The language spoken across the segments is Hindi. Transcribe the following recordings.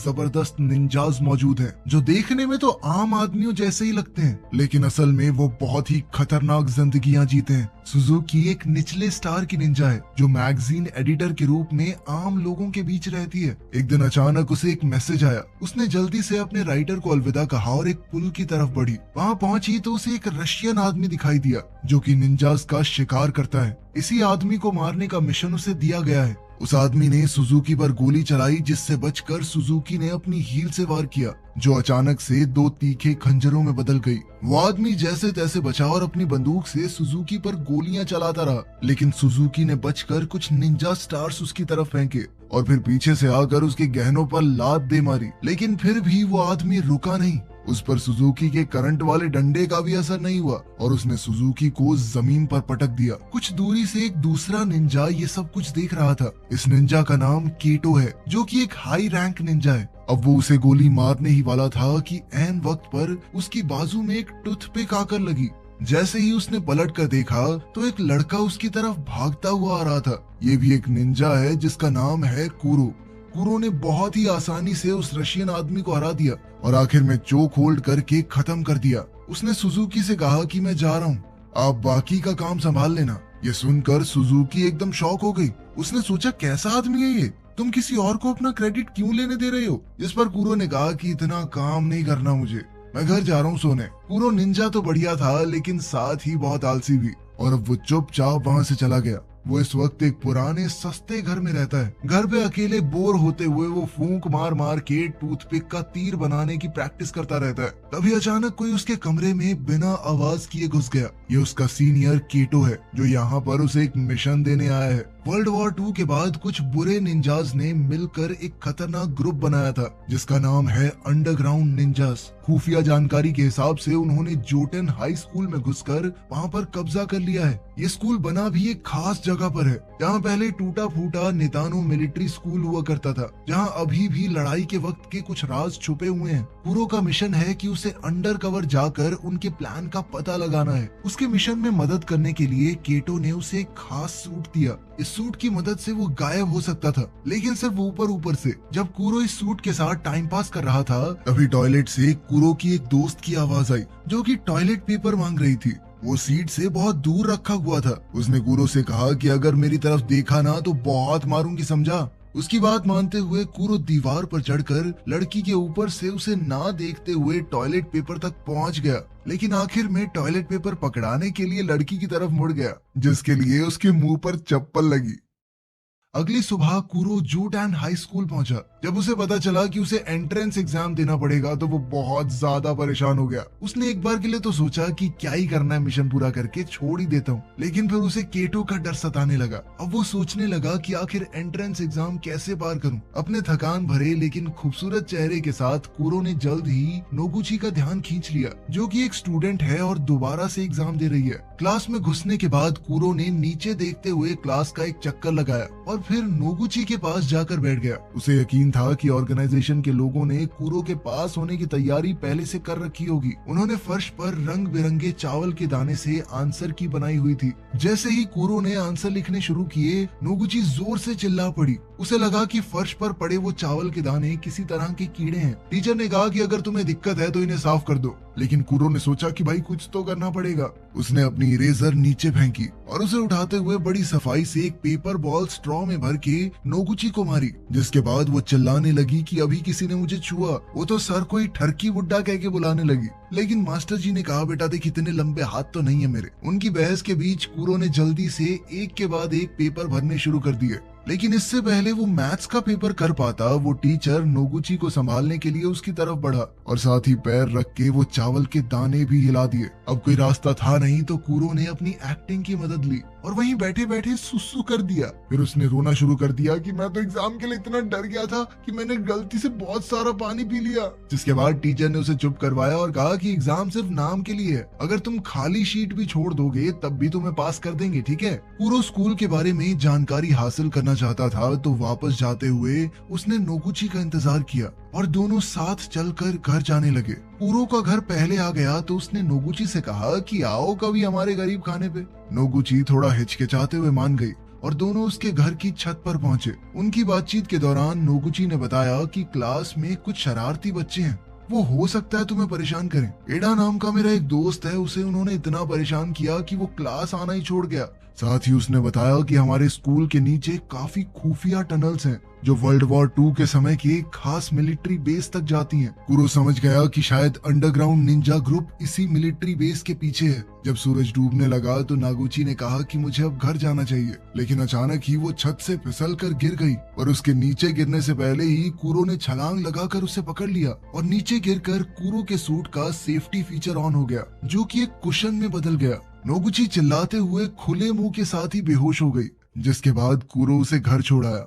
जबरदस्त निंजाज मौजूद हैं, जो देखने में तो आम आदमियों जैसे ही लगते हैं, लेकिन असल में वो बहुत ही खतरनाक जिंदगियां जीते हैं। सुजुकी एक निचले स्टार की निंजा है जो मैगजीन एडिटर के रूप में आम लोगों के बीच रहती है। एक दिन अचानक उसे एक मैसेज आया। उसने जल्दी से अपने राइटर को अलविदा कहा और एक पुल की तरफ बढ़ी। वहाँ पहुंची तो उसे एक रशियन आदमी दिखाई दिया जो कि निंजास का शिकार करता है। इसी आदमी को मारने का मिशन उसे दिया गया है। उस आदमी ने सुजुकी पर गोली चलाई, जिससे बचकर सुजुकी ने अपनी हील से वार किया, जो अचानक से 2 तीखे खंजरों में बदल गई। वो आदमी जैसे तैसे बचा और अपनी बंदूक से सुजुकी पर गोलियां चलाता रहा, लेकिन सुजुकी ने बचकर कुछ निंजा स्टार्स उसकी तरफ फेंके और फिर पीछे से आकर उसके गहनों पर लात दे मारी। लेकिन फिर भी वो आदमी रुका नहीं। उस पर सुजुकी के करंट वाले डंडे का भी असर नहीं हुआ और उसने सुजुकी को जमीन पर पटक दिया। कुछ दूरी से एक दूसरा निंजा ये सब कुछ देख रहा था। इस निंजा का नाम केटो है, जो कि एक हाई रैंक निंजा है। अब वो उसे गोली मारने ही वाला था कि ऐन वक्त पर उसकी बाजू में एक टूथपिक आकर लगी। जैसे ही उसने पलट कर देखा तो एक लड़का उसकी तरफ भागता हुआ आ रहा था। ये भी एक निंजा है जिसका नाम है कुरो। कुरो ने बहुत ही आसानी से उस रशियन आदमी को हरा दिया और आखिर में चोक होल्ड करके खत्म कर दिया। उसने सुजुकी से कहा कि मैं जा रहा हूँ, आप बाकी का काम संभाल लेना। ये सुनकर सुजुकी एकदम शॉक हो गई। उसने सोचा कैसा आदमी है ये, तुम किसी और को अपना क्रेडिट क्यों लेने दे रहे हो। जिस पर कुरो ने कहा कि इतना काम नहीं करना मुझे, मैं घर जा रहा हूँ सोने। कुरो निंजा तो बढ़िया था लेकिन साथ ही बहुत आलसी भी, और अब वो चुपचाप वहाँ से चला गया। वो इस वक्त एक पुराने सस्ते घर में रहता है। घर पे अकेले बोर होते हुए वो फूंक मार मार के टूथपिक का तीर बनाने की प्रैक्टिस करता रहता है। तभी अचानक कोई उसके कमरे में बिना आवाज किए घुस गया। ये उसका सीनियर केटो है, जो यहाँ पर उसे एक मिशन देने आया है। वर्ल्ड वॉर 2 के बाद कुछ बुरे निंजाज ने मिलकर एक खतरनाक ग्रुप बनाया था जिसका नाम है अंडरग्राउंड निंजास। खुफिया जानकारी के हिसाब से उन्होंने जोटेन हाई स्कूल में घुसकर वहाँ पर कब्जा कर लिया है। ये स्कूल बना भी एक खास जगह पर है, जहाँ पहले टूटा फूटा नितानो मिलिट्री स्कूल हुआ करता था, जहाँ अभी भी लड़ाई के वक्त के कुछ राज छुपे हुए हैं। कुरो का मिशन है कि उसे अंडर कवर जाकर उनके प्लान का पता लगाना है। उसके मिशन में मदद करने के लिए केटो ने उसे एक खास सूट दिया। इस सूट की मदद से वो गायब हो सकता था, लेकिन सिर्फ ऊपर ऊपर से। जब कुरो इस सूट के साथ टाइम पास कर रहा था, तभी टॉयलेट से कुरो की एक दोस्त की आवाज आई, जो कि टॉयलेट पेपर मांग रही थी। वो सीट से बहुत दूर रखा हुआ था। उसने कुरो से कहा कि अगर मेरी तरफ देखा ना तो बहुत मारूंगी, समझा। उसकी बात मानते हुए कुरो दीवार पर चढ़कर लड़की के ऊपर से उसे ना देखते हुए टॉयलेट पेपर तक पहुंच गया, लेकिन आखिर में टॉयलेट पेपर पकड़ाने के लिए लड़की की तरफ मुड़ गया, जिसके लिए उसके मुंह पर चप्पल लगी। अगली सुबह कुरो जोटैन हाई स्कूल पहुंचा। जब उसे पता चला कि उसे एंट्रेंस एग्जाम देना पड़ेगा तो वो बहुत ज्यादा परेशान हो गया। उसने एक बार के लिए तो सोचा कि क्या ही करना है, मिशन पूरा करके छोड़ ही देता हूँ, लेकिन फिर उसे केटो का डर सताने लगा। अब वो सोचने लगा कि आखिर एंट्रेंस एग्जाम कैसे पार करूं। अपने थकान भरे लेकिन खूबसूरत चेहरे के साथ कुरो ने जल्द ही नोगुची का ध्यान खींच लिया, जो कि एक स्टूडेंट है और दोबारा से एग्जाम दे रही है। क्लास में घुसने के बाद कुरो ने नीचे देखते हुए क्लास का एक चक्कर लगाया और फिर नोगुची के पास जाकर बैठ गया। उसे यकीन था कि ऑर्गेनाइजेशन के लोगों ने कुरो के पास होने की तैयारी पहले से कर रखी होगी। उन्होंने फर्श पर रंग बिरंगे चावल के दाने से आंसर की बनाई हुई थी। जैसे ही कुरो ने आंसर लिखने शुरू किए, नोगुची जोर से चिल्ला पड़ी। उसे लगा कि फर्श पर पड़े वो चावल के दाने किसी तरह के कीड़े हैं। टीचर ने कहा कि अगर तुम्हें दिक्कत है तो इन्हें साफ कर दो, लेकिन कुरो ने सोचा कि भाई कुछ तो करना पड़ेगा। उसने अपनी इरेजर नीचे फेंकी और उसे उठाते हुए बड़ी सफाई से एक पेपर बॉल स्ट्रॉ में भर के नोगुची को मारी, जिसके बाद वो चिल्लाने लगी कि अभी किसी ने मुझे छुआ। वो तो सर को ही ठरकी बुड्ढा कह के बुलाने लगी, लेकिन मास्टर जी ने कहा बेटा देख इतने लंबे हाथ तो नहीं है मेरे। उनकी बहस के बीच कुरो ने जल्दी से एक के बाद एक पेपर भरने शुरू कर दिए, लेकिन इससे पहले वो मैथ्स का पेपर कर पाता, वो टीचर नोगुची को संभालने के लिए उसकी तरफ बढ़ा और साथ ही पैर रख के वो चावल के दाने भी हिला दिए। अब कोई रास्ता था नहीं तो कुरो ने अपनी एक्टिंग की मदद ली और वहीं बैठे बैठे सुसु कर दिया। फिर उसने रोना शुरू कर दिया कि मैं तो एग्जाम के लिए इतना डर गया था कि मैंने गलती से बहुत सारा पानी पी लिया। जिसके बाद टीचर ने उसे चुप करवाया और कहा कि एग्जाम सिर्फ नाम के लिए है, अगर तुम खाली शीट भी छोड़ दोगे तब भी तुम्हें पास कर देंगे, ठीक है। कुरो स्कूल के बारे में जानकारी हासिल करना चाहता था तो वापस जाते हुए उसने नोगुची का इंतजार किया और दोनों साथ चलकर घर जाने लगे। कुरो का घर पहले आ गया तो उसने नोगुची से कहा कि आओ कभी हमारे गरीब खाने पे। नोगुची थोड़ा हिचकिचाते हुए मान गई और दोनों उसके घर की छत पर पहुंचे। उनकी बातचीत के दौरान नोगुची ने बताया कि क्लास में कुछ शरारती बच्चे हैं, वो हो सकता है तुम्हें परेशान करें। एडा नाम का मेरा एक दोस्त है, उसे उन्होंने इतना परेशान किया कि वो क्लास आना ही छोड़ गया। साथ ही उसने बताया कि हमारे स्कूल के नीचे काफी खुफिया टनल्स हैं जो वर्ल्ड वॉर 2 के समय के एक खास मिलिट्री बेस तक जाती हैं। कुरो समझ गया कि शायद अंडरग्राउंड निंजा ग्रुप इसी मिलिट्री बेस के पीछे है। जब सूरज डूबने लगा तो नागुची ने कहा कि मुझे अब घर जाना चाहिए, लेकिन अचानक ही वो छत से फिसल कर गिर गई और उसके नीचे गिरने से पहले ही कुरो ने छलांग लगाकर उसे पकड़ लिया और नीचे गिरकर कुरो के सूट का सेफ्टी फीचर ऑन हो गया जो कि एक कुशन में बदल गया। नोगुची चिल्लाते हुए खुले मुंह के साथ ही बेहोश हो गई, जिसके बाद कुरो उसे घर छोड़ आया।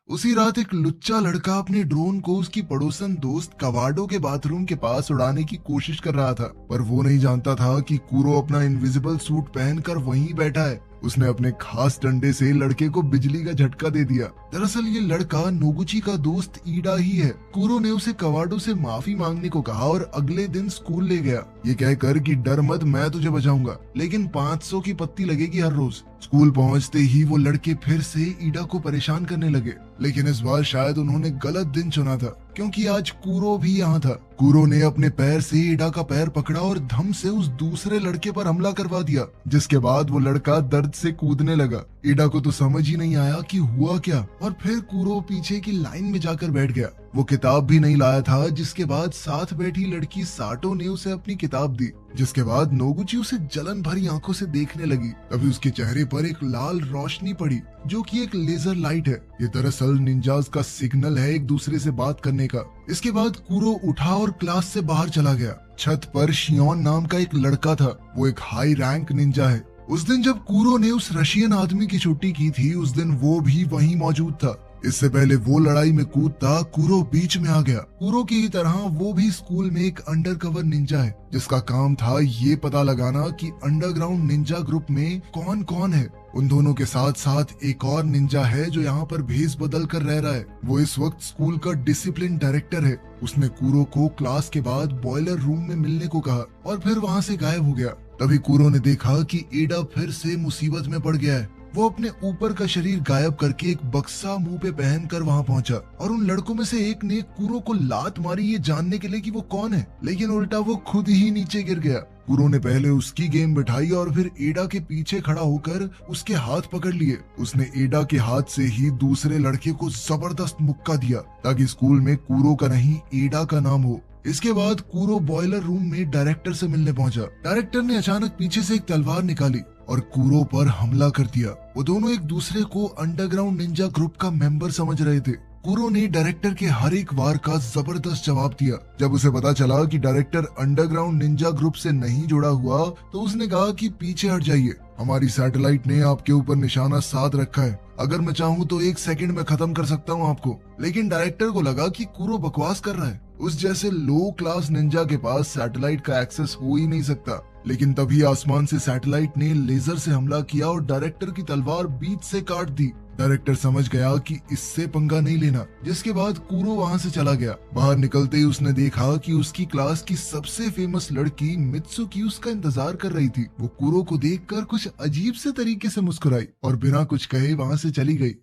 उसी रात एक लुच्चा लड़का अपने ड्रोन को उसकी पड़ोसन दोस्त कवाडो के बाथरूम के पास उड़ाने की कोशिश कर रहा था, पर वो नहीं जानता था कि कुरो अपना इनविजिबल सूट पहनकर वहीं बैठा है। उसने अपने खास डंडे से लड़के को बिजली का झटका दे दिया। दरअसल ये लड़का नोगुची का दोस्त ईडा ही है। कुरो ने उसे कवाडो से माफी मांगने को कहा और अगले दिन स्कूल ले गया, ये कहकर कि डर मत, मैं तुझे बचाऊंगा, लेकिन 500 की पत्ती लगेगी हर रोज। स्कूल पहुंचते ही वो लड़के फिर से ईडा को परेशान करने लगे, लेकिन इस बार शायद उन्होंने गलत दिन चुना था, क्योंकि आज कुरो भी यहाँ था। कुरो ने अपने पैर से ईडा का पैर पकड़ा और धम से उस दूसरे लड़के पर हमला करवा दिया, जिसके बाद वो लड़का दर्द से कूदने लगा। ईडा को तो समझ ही नहीं आया कि हुआ क्या, और फिर कुरो पीछे की लाइन में जाकर बैठ गया। वो किताब भी नहीं लाया था, जिसके बाद साथ बैठी लड़की साटो ने उसे अपनी किताब दी, जिसके बाद नोगुची उसे जलन भरी आंखों से देखने लगी। तभी उसके चेहरे पर एक लाल रोशनी पड़ी, जो कि एक लेजर लाइट है। ये दरअसल निंजास का सिग्नल है एक दूसरे से बात करने का। इसके बाद कुरो उठा और क्लास से बाहर चला गया। छत पर शियोन नाम का एक लड़का था, वो एक हाई रैंक निंजा है। उस दिन जब कुरो ने उस रशियन आदमी की छुट्टी की थी, उस दिन वो भी वहीं मौजूद था। इससे पहले वो लड़ाई में कूदता कुरो बीच में आ गया। कुरो की तरह वो भी स्कूल में एक अंडरकवर निंजा है, जिसका काम था ये पता लगाना कि अंडरग्राउंड निंजा ग्रुप में कौन कौन है। उन दोनों के साथ साथ एक और निंजा है जो यहाँ पर भेस बदल कर रह रहा है। वो इस वक्त स्कूल का डिसिप्लिन डायरेक्टर है। उसने कुरो को क्लास के बाद बॉयलर रूम में मिलने को कहा और फिर वहाँ से गायब हो गया। तभी कुरो ने देखा कि ईडा फिर से मुसीबत में पड़ गया है। वो अपने ऊपर का शरीर गायब करके एक बक्सा मुंह पे पहनकर वहां पहुंचा और उन लड़कों में से एक ने कुरो को लात मारी ये जानने के लिए कि वो कौन है, लेकिन उल्टा वो खुद ही नीचे गिर गया। कुरो ने पहले उसकी गेम बिठाई और फिर एडा के पीछे खड़ा होकर उसके हाथ पकड़ लिए। उसने एडा के हाथ से ही दूसरे लड़के को जबरदस्त मुक्का दिया ताकि स्कूल में कुरो का नहीं एडा का नाम हो। इसके बाद कुरो बॉयलर रूम में डायरेक्टर से मिलने पहुंचा। डायरेक्टर ने अचानक पीछे से एक तलवार निकाली और कुरो पर हमला कर दिया। वो दोनों एक दूसरे को अंडरग्राउंड निंजा ग्रुप का मेंबर समझ रहे थे। कुरो ने डायरेक्टर के हर एक वार का जबरदस्त जवाब दिया। जब उसे पता चला कि डायरेक्टर अंडरग्राउंड निंजा ग्रुप से नहीं जुड़ा हुआ, तो उसने कहा कि पीछे हट जाइए, हमारी सैटेलाइट ने आपके ऊपर निशाना साध रखा है, अगर मैं चाहूँ तो 1 सेकंड में खत्म कर सकता हूँ आपको। लेकिन डायरेक्टर को लगा कि कुरो बकवास कर रहा है, उस जैसे लो क्लास निंजा के पास सैटेलाइट का एक्सेस हो ही नहीं सकता। लेकिन तभी आसमान से सैटेलाइट ने लेजर से हमला किया और डायरेक्टर की तलवार बीच से काट दी। डायरेक्टर समझ गया कि इससे पंगा नहीं लेना, जिसके बाद कुरो वहां से चला गया। बाहर निकलते ही उसने देखा कि उसकी क्लास की सबसे फेमस लड़की मित्सुकी उसका इंतजार कर रही थी। वो कुरो को देखकर कुछ अजीब से तरीके से मुस्कुराई और बिना कुछ कहे वहां से चली गई।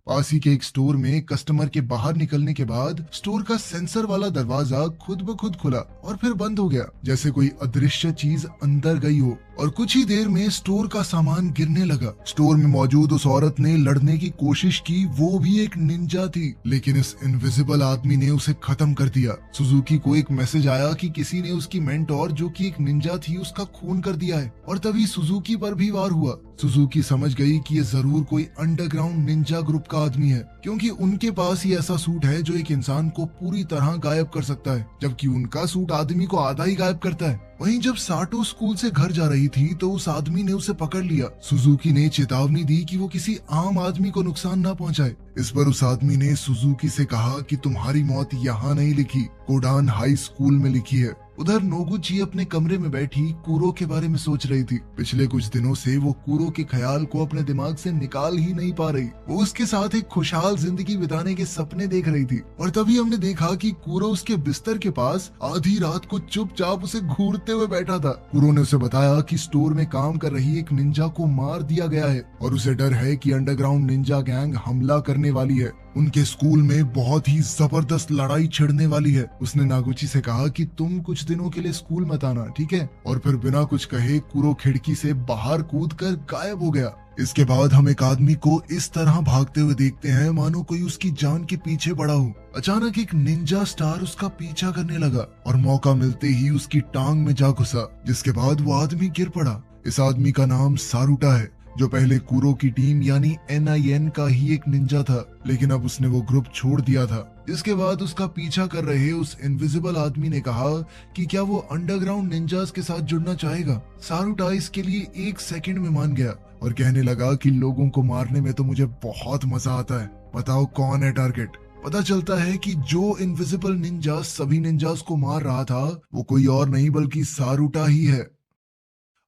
पास ही के एक स्टोर में कस्टमर के बाहर निकलने के बाद स्टोर का सेंसर वाला दरवाजा खुद ब खुद खुला और फिर बंद हो गया, जैसे कोई अदृश्य चीज अंदर गई हो, और कुछ ही देर में स्टोर का सामान गिरने लगा। स्टोर में मौजूद उस औरत ने लड़ने की कोशिश की, वो भी एक निंजा थी, लेकिन इस इनविजिबल आदमी ने उसे खत्म कर दिया। सुजुकी को एक मैसेज आया कि किसी ने उसकी मेंटोर जो कि एक निंजा थी उसका खून कर दिया है, और तभी सुजुकी पर भी वार हुआ। सुजुकी समझ गई कि ये जरूर कोई अंडरग्राउंड निंजा ग्रुप का आदमी है, क्योंकि उनके पास ही ऐसा सूट है जो एक इंसान को पूरी तरह गायब कर सकता है, जबकि उनका सूट आदमी को आधा ही गायब करता है। वहीं जब साटो स्कूल से घर जा रही थी तो उस आदमी ने उसे पकड़ लिया। सुजुकी ने चेतावनी दी कि वो किसी आम आदमी को नुकसान ना पहुंचाए, इस पर उस आदमी ने सुजुकी से कहा कि तुम्हारी मौत यहाँ नहीं लिखी, कोडान हाई स्कूल में लिखी है। उधर नोगुची अपने कमरे में बैठी कूरो के बारे में सोच रही थी। पिछले कुछ दिनों से वो कूरो के ख्याल को अपने दिमाग से निकाल ही नहीं पा रही। वो उसके साथ एक खुशहाल जिंदगी बिताने के सपने देख रही थी और तभी हमने देखा कि कूरो उसके बिस्तर के पास आधी रात को चुपचाप उसे घूरते हुए बैठा था। कूरो ने उसे बताया कि स्टोर में काम कर रही एक निंजा को मार दिया गया है और उसे डर है कि अंडरग्राउंड निंजा गैंग हमला करने वाली है। उनके स्कूल में बहुत ही जबरदस्त लड़ाई छिड़ने वाली है। उसने नागुची से कहा कि तुम कुछ दिनों के लिए स्कूल मत आना, ठीक है? और फिर बिना कुछ कहे कूरो खिड़की से बाहर कूदकर गायब हो गया। इसके बाद हम एक आदमी को इस तरह भागते हुए देखते हैं मानो कोई उसकी जान के पीछे पड़ा हो। अचानक एक निंजा स्टार उसका पीछा करने लगा और मौका मिलते ही उसकी टांग में जा घुसा, जिसके बाद वो आदमी गिर पड़ा। इस आदमी का नाम सारुटा है, जो पहले कूरो की टीम यानी NIN का ही एक निंजा था, लेकिन अब उसने वो ग्रुप छोड़ दिया था। इसके बाद उसका पीछा कर रहे उस इनविजिबल आदमी ने कहा कि क्या वो अंडरग्राउंड निंजास के साथ जुड़ना चाहेगा। सारुटा इसके लिए 1 सेकंड में मान गया और कहने लगा कि लोगों को मारने में तो मुझे बहुत मजा आता है, बताओ कौन है टारगेट। पता चलता है कि जो इनविजिबल निंजा सभी निंजास को मार रहा था वो कोई और नहीं बल्कि सारुटा ही है।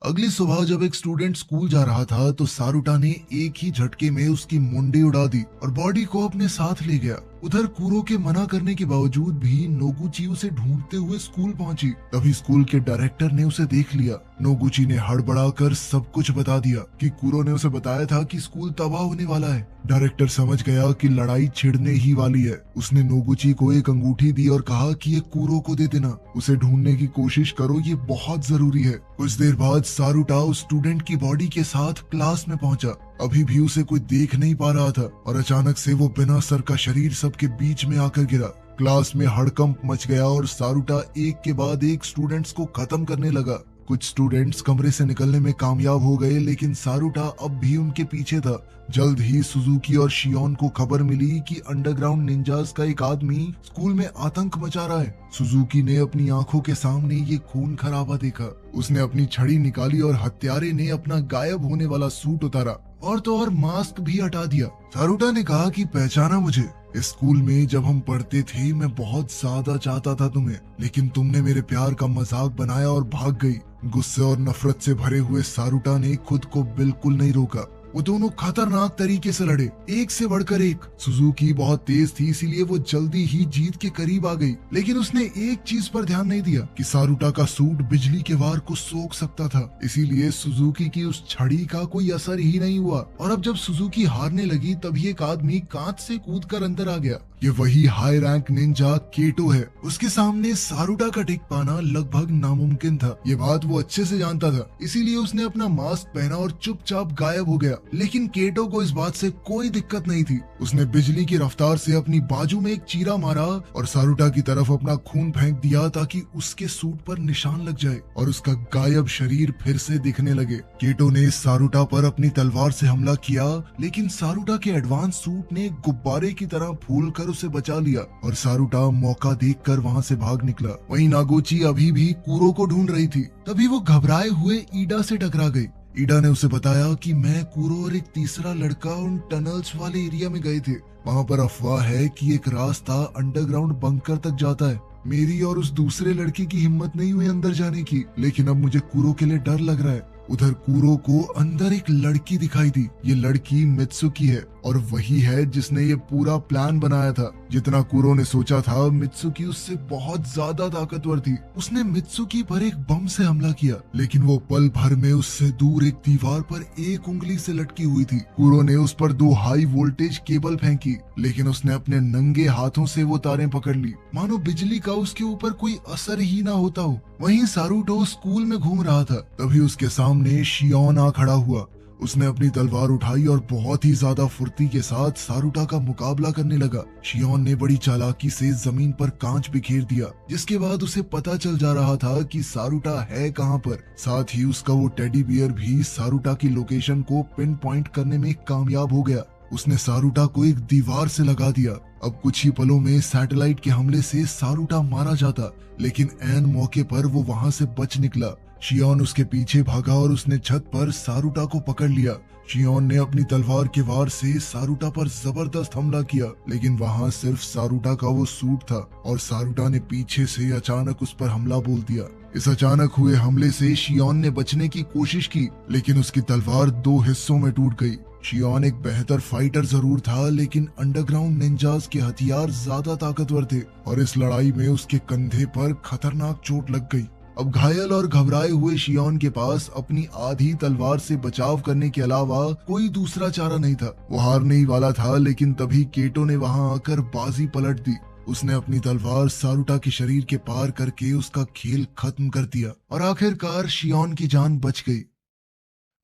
अगली सुबह जब एक स्टूडेंट स्कूल जा रहा था तो सारुटा ने एक ही झटके में उसकी मुंडी उड़ा दी और बॉडी को अपने साथ ले गया। उधर कूरो के मना करने के बावजूद भी नोगुची उसे ढूंढते हुए स्कूल पहुंची। तभी स्कूल के डायरेक्टर ने उसे देख लिया। नोगुची ने हड़बड़ाकर सब कुछ बता दिया कि कूरो ने उसे बताया था कि स्कूल तबाह होने वाला है। डायरेक्टर समझ गया कि लड़ाई छिड़ने ही वाली है। उसने नोगुची को एक अंगूठी दी और कहा कि ये कूरो को दे देना, उसे ढूंढने की कोशिश करो, ये बहुत जरूरी है। कुछ देर बाद सारुटा उस स्टूडेंट की बॉडी के साथ क्लास में पहुंचा। अभी भी उसे कोई देख नहीं पा रहा था और अचानक से वो बिना सर का शरीर सबके बीच में आकर गिरा। क्लास में हड़कंप मच गया और सारुटा एक के बाद एक स्टूडेंट्स को खत्म करने लगा। कुछ स्टूडेंट्स कमरे से निकलने में कामयाब हो गए, लेकिन सारुटा अब भी उनके पीछे था। जल्द ही सुजुकी और शियोन को खबर मिली कि अंडरग्राउंड निंजास का एक आदमी स्कूल में आतंक मचा रहा है। सुजुकी ने अपनी आंखों के सामने ये खून खराबा देखा। उसने अपनी छड़ी निकाली और हत्यारे ने अपना गायब होने वाला सूट उतारा और तो और मास्क भी हटा दिया। सारुटा ने कहा कि पहचाना मुझे? इस स्कूल में जब हम पढ़ते थे मैं बहुत ज्यादा चाहता था तुम्हें, लेकिन तुमने मेरे प्यार का मजाक बनाया और भाग गई। गुस्से और नफरत से भरे हुए सारुटा ने खुद को बिल्कुल नहीं रोका। वो दोनों खतरनाक तरीके से लड़े, एक से बढ़कर एक। सुजुकी बहुत तेज थी, इसीलिए वो जल्दी ही जीत के करीब आ गई, लेकिन उसने एक चीज पर ध्यान नहीं दिया कि सारुटा का सूट बिजली के वार को सोख सकता था। इसीलिए सुजुकी की उस छड़ी का कोई असर ही नहीं हुआ और अब जब सुजुकी हारने लगी तभी एक आदमी कांच से कूदकर अंदर आ गया। ये वही हाई रैंक निंजा केटो है। उसके सामने सारुटा का टिक पाना लगभग नामुमकिन था। ये बात वो अच्छे से जानता था, इसीलिए उसने अपना मास्क पहना और चुपचाप गायब हो गया। लेकिन केटो को इस बात से कोई दिक्कत नहीं थी। उसने बिजली की रफ्तार से अपनी बाजू में एक चीरा मारा और सारुटा की तरफ अपना खून फेंक दिया ताकि उसके सूट पर निशान लग जाए और उसका गायब शरीर फिर से दिखने लगे। केटो ने सारुटा पर अपनी तलवार से हमला किया, लेकिन सारुटा के एडवांस सूट ने गुब्बारे की तरह फूलकर उसे बचा लिया और सारुटा मौका देखकर वहां से भाग निकला। वहीं नागोची अभी भी कूरो को ढूंढ रही थी। तभी वो घबराए हुए ईडा से टकरा गई। ईडा ने उसे बताया कि मैं, कूरो और एक तीसरा लड़का उन टनल्स वाले एरिया में गए थे। वहाँ पर अफवाह है कि एक रास्ता अंडरग्राउंड बंकर तक जाता है। मेरी और उस दूसरे लड़के की हिम्मत नहीं हुई अंदर जाने की, लेकिन अब मुझे कूरो के लिए डर लग रहा है। उधर कूरो को अंदर एक लड़की दिखाई दी। ये लड़की मित्सुकी है और वही है जिसने ये पूरा प्लान बनाया था। जितना कूरो ने सोचा था, मित्सुकी उससे बहुत ज्यादा ताकतवर थी। उसने मित्सुकी पर एक बम से हमला किया, लेकिन वो पल भर में उससे दूर एक दीवार पर एक उंगली से लटकी हुई थी। कूरो ने उस पर 2 हाई वोल्टेज केबल फेंकी, लेकिन उसने अपने नंगे हाथों से वो तारें पकड़ ली, मानो बिजली का उसके ऊपर कोई असर ही ना होता हो। वहीं सारुटो स्कूल में घूम रहा था। तभी उसके सामने शियोन आ खड़ा हुआ। उसने अपनी तलवार उठाई और बहुत ही ज्यादा फुर्ती के साथ सारुटा का मुकाबला करने लगा। शियोन ने बड़ी चालाकी से जमीन पर कांच बिखेर दिया, जिसके बाद उसे पता चल जा रहा था कि सारुटा है कहां पर। साथ ही उसका वो टेडी बियर भी सारुटा की लोकेशन को पिन पॉइंट करने में कामयाब हो गया। उसने सारुटा को एक दीवार से लगा दिया। अब कुछ ही पलों में सैटेलाइट के हमले से सारुटा मारा जाता, लेकिन ऐन मौके पर वो वहां से बच निकला। शियोन उसके पीछे भागा और उसने छत पर सारुटा को पकड़ लिया। शियोन ने अपनी तलवार के वार से सारुटा पर जबरदस्त हमला किया, लेकिन वहाँ सिर्फ सारुटा का वो सूट था और सारुटा ने पीछे से अचानक उस पर हमला बोल दिया। इस अचानक हुए हमले से शियोन ने बचने की कोशिश की, लेकिन उसकी तलवार 2 हिस्सों में टूट गई। शियोन एक बेहतर फाइटर जरूर था, लेकिन अंडरग्राउंड निंजास के हथियार ज्यादा ताकतवर थे और इस लड़ाई में उसके कंधे पर खतरनाक चोट लग गई। अब घायल और घबराए हुए शियोन के पास अपनी आधी तलवार से बचाव करने के अलावा कोई दूसरा चारा नहीं था। वो हारने ही वाला था, लेकिन तभी केटो ने वहां आकर बाजी पलट दी। उसने अपनी तलवार सारुटा के शरीर के पार करके उसका खेल खत्म कर दिया और आखिरकार शियोन की जान बच गई।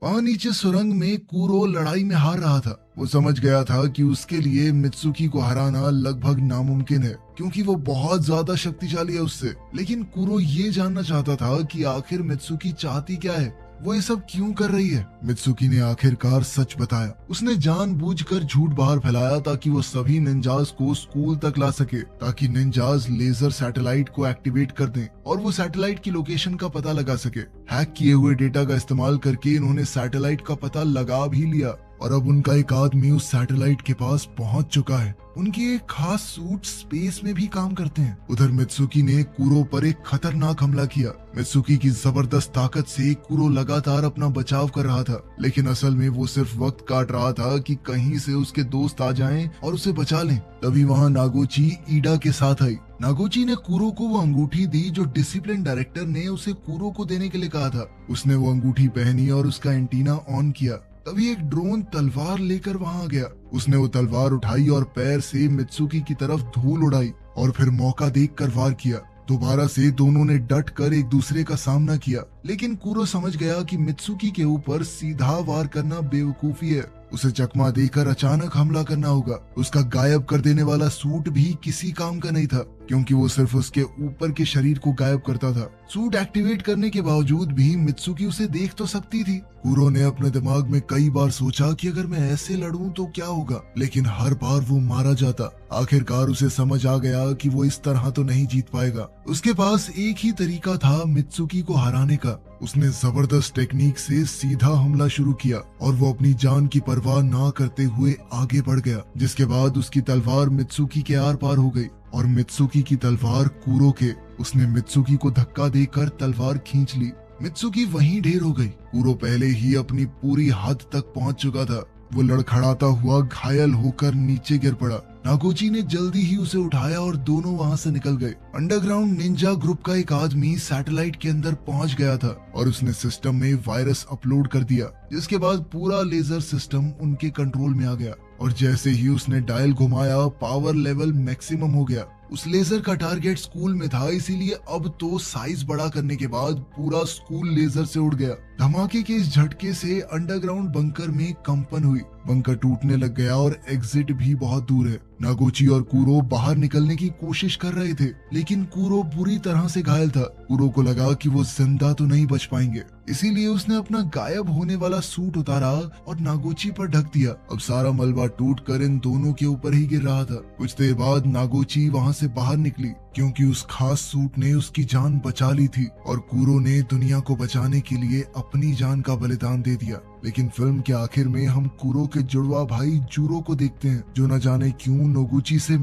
वहां नीचे सुरंग में कूरो लड़ाई में हार रहा था। वो समझ गया था कि उसके लिए मित्सुकी को हराना लगभग नामुमकिन है, क्योंकि वो बहुत ज्यादा शक्तिशाली है उससे। लेकिन कूरो ये जानना चाहता था कि आखिर मित्सुकी चाहती क्या है, वो ये सब क्यों कर रही है। मित्सुकी ने आखिरकार सच बताया। उसने जानबूझकर झूठ बाहर फैलाया ताकि वो सभी निंजास को स्कूल तक ला सके, ताकि निंजास लेजर सैटेलाइट को एक्टिवेट कर दें और वो सैटेलाइट की लोकेशन का पता लगा सके। हैक किए हुए डेटा का इस्तेमाल करके इन्होंने सैटेलाइट का पता लगा भी लिया और अब उनका एक आदमी उस सैटेलाइट के पास पहुंच चुका है। उनके एक खास सूट स्पेस में भी काम करते हैं। उधर मित्सुकी ने कूरो पर एक खतरनाक हमला किया। मित्सुकी की जबरदस्त ताकत से कूरो लगातार अपना बचाव कर रहा था, लेकिन असल में वो सिर्फ वक्त काट रहा था कि कहीं से उसके दोस्त आ जाएं और उसे बचा लें। तभी वहाँ नागोची ईडा के साथ आई। नागोची ने कूरो को वो अंगूठी दी जो डिसिप्लिन डायरेक्टर ने उसे कूरो को देने के लिए कहा था। उसने वो अंगूठी पहनी और उसका एंटीना ऑन किया। तभी एक ड्रोन तलवार लेकर वहां आ गया। उसने वो तलवार उठाई और पैर से मित्सुकी की तरफ धूल उड़ाई और फिर मौका देखकर वार किया। दोबारा से दोनों ने डट कर एक दूसरे का सामना किया, लेकिन कूरो समझ गया कि मित्सुकी के ऊपर सीधा वार करना बेवकूफी है। उसे चकमा देकर अचानक हमला करना होगा। उसका गायब कर देने वाला सूट भी किसी काम का नहीं था, क्योंकि वो सिर्फ उसके ऊपर के शरीर को गायब करता था। सूट एक्टिवेट करने के बावजूद भी मित्सुकी उसे देख तो सकती थी। कूरो ने अपने दिमाग में कई बार सोचा कि अगर मैं ऐसे लड़ूं तो क्या होगा, लेकिन हर बार वो मारा जाता। आखिरकार उसे समझ आ गया कि वो इस तरह तो नहीं जीत पाएगा। उसके पास एक ही तरीका था मित्सुकी को हराने का। उसने जबरदस्त टेक्निक से सीधा हमला शुरू किया और वो अपनी जान की परवाह ना करते हुए आगे बढ़ गया, जिसके बाद उसकी तलवार मित्सुकी के आर पार हो गई और मित्सुकी की तलवार कूरो के। उसने मित्सुकी को धक्का देकर तलवार खींच ली। मित्सुकी वहीं ढेर हो गई। कूरो पहले ही अपनी पूरी हद तक पहुंच चुका था। वो लड़खड़ाता हुआ घायल होकर नीचे गिर पड़ा। नागोची ने जल्दी ही उसे उठाया और दोनों वहां से निकल गए। अंडरग्राउंड निंजा ग्रुप का एक आदमी सैटेलाइट के अंदर पहुंच गया था और उसने सिस्टम में वायरस अपलोड कर दिया, जिसके बाद पूरा लेजर सिस्टम उनके कंट्रोल में आ गया और जैसे ही उसने डायल घुमाया पावर लेवल मैक्सिमम हो गया। उस लेजर का टारगेट स्कूल में था, इसीलिए अब तो साइज बड़ा करने के बाद पूरा स्कूल लेजर से उड़ गया। धमाके के इस झटके से अंडरग्राउंड बंकर में कंपन हुई। बंकर टूटने लग गया और एग्जिट भी बहुत दूर है। नागोची और कूरो बाहर निकलने की कोशिश कर रहे थे, लेकिन कूरो बुरी तरह से घायल था। कूरो को लगा कि वो जिंदा तो नहीं बच पाएंगे, इसीलिए उसने अपना गायब होने वाला सूट उतारा और नागोची पर ढक दिया। अब सारा मलबा टूटकर इन दोनों के ऊपर ही गिर रहा था। कुछ देर बाद नागोची वहां से बाहर निकली, क्योंकि उस खास सूट ने उसकी जान बचा ली थी और कूरो ने दुनिया को बचाने के लिए अपनी जान का बलिदान दे दिया। लेकिन फिल्म के आखिर में हम कूरो के जुड़वा भाई जूरो को देखते हैं, जो न जाने क्यों नोगुची से